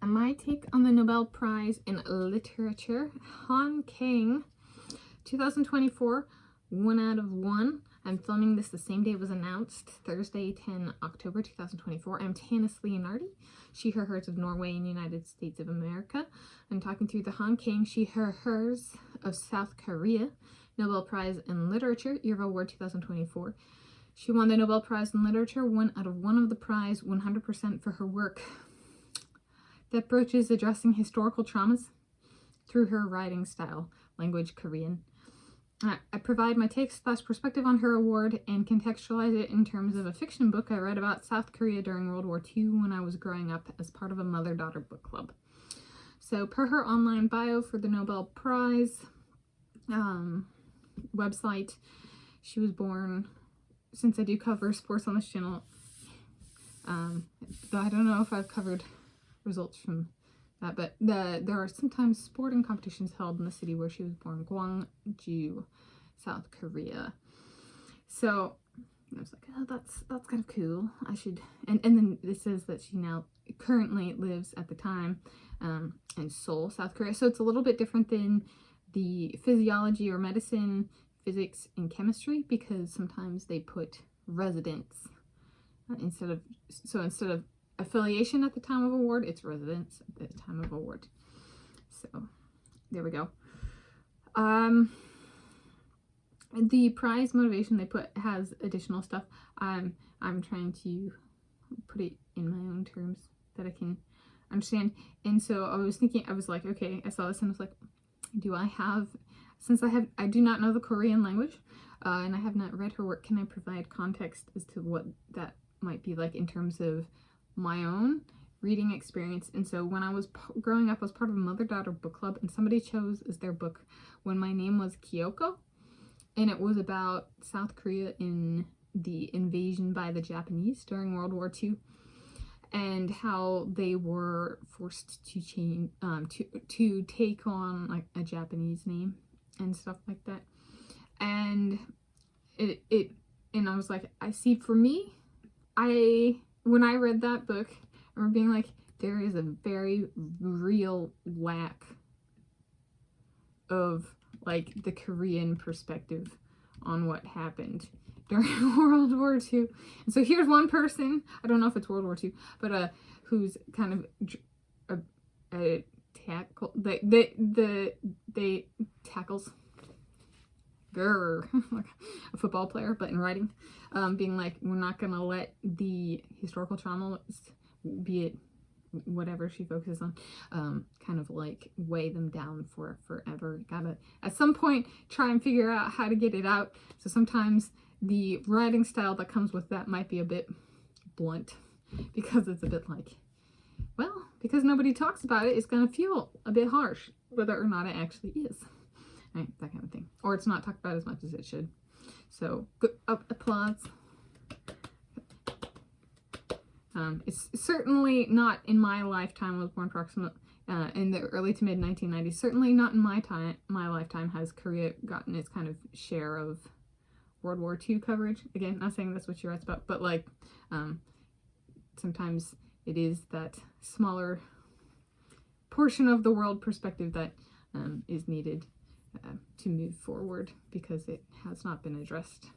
My take on the Nobel Prize in Literature, Han Kang, 2024, 1 out of 1. I'm filming this the same day it was announced, Thursday, 10 October 2024. I'm Tanis Leonhardi, she, her, hers of Norway and United States of America. I'm talking through the Han Kang, she, her, hers of South Korea, Nobel Prize in Literature, Year of Award 2024. She won the Nobel Prize in Literature, 1 out of 1 of the prize, 100% for her work that broaches addressing historical traumas through her writing style, language Korean. I provide my take / perspective on her award and contextualize it in terms of a fiction book I read about South Korea during World War II when I was growing up as part of a mother-daughter book club. So per her online bio for the Nobel Prize website, she was born, since I do cover sports on this channel, though I don't know if I've covered results from that, but there are sometimes sporting competitions held in the city where she was born, Gwangju, South Korea. So I was like, oh, that's kind of cool. I should, and then this says that she now currently lives at the time in Seoul, South Korea. So it's a little bit different than the physiology or medicine, physics, and chemistry, because sometimes they put residence instead of affiliation at the time of award, it's residence at the time of award. So there we go. The prize motivation they put has additional stuff. I'm trying to put it in my own terms that I can understand. And so I was thinking, I was like, okay, I saw this and I was like, do I have, since I do not know the Korean language and I have not read her work, can I provide context as to what that might be like in terms of my own reading experience? And so when I was growing up, I was part of a mother-daughter book club, and somebody chose as their book When My Name Was Kyoko, and it was about South Korea in the invasion by the Japanese during World War II, and how they were forced to change to take on like a Japanese name and stuff like that. And and I was like, I see, for me, when I read that book, I remember being like, there is a very real lack of like the Korean perspective on what happened during World War II. And so here's one person, I don't know if it's World War II, but who's kind of a tackle, they tackles like a football player, but in writing, being like, we're not gonna let the historical trauma, be it whatever she focuses on, kind of like weigh them down for forever. Gotta at some point try and figure out how to get it out. So sometimes the writing style that comes with that might be a bit blunt, because it's a bit like, well, because nobody talks about it, it's gonna feel a bit harsh, whether or not it actually is. Right, that kind of thing. Or it's not talked about as much as it should. So, good applause. It's certainly not in my lifetime. I was born approximately in the early to mid 1990s. Certainly not in my lifetime has Korea gotten its kind of share of World War II coverage. Again, not saying that's what she writes about, but like sometimes it is that smaller portion of the world perspective that is needed to move forward, because it has not been addressed.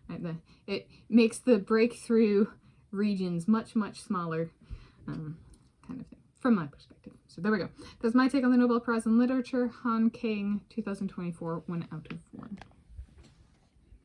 Right? It makes the breakthrough regions much smaller, kind of thing, from my perspective. So there we go. That's my take on the Nobel Prize in Literature, Han Kang, 2024, 1 out of 1.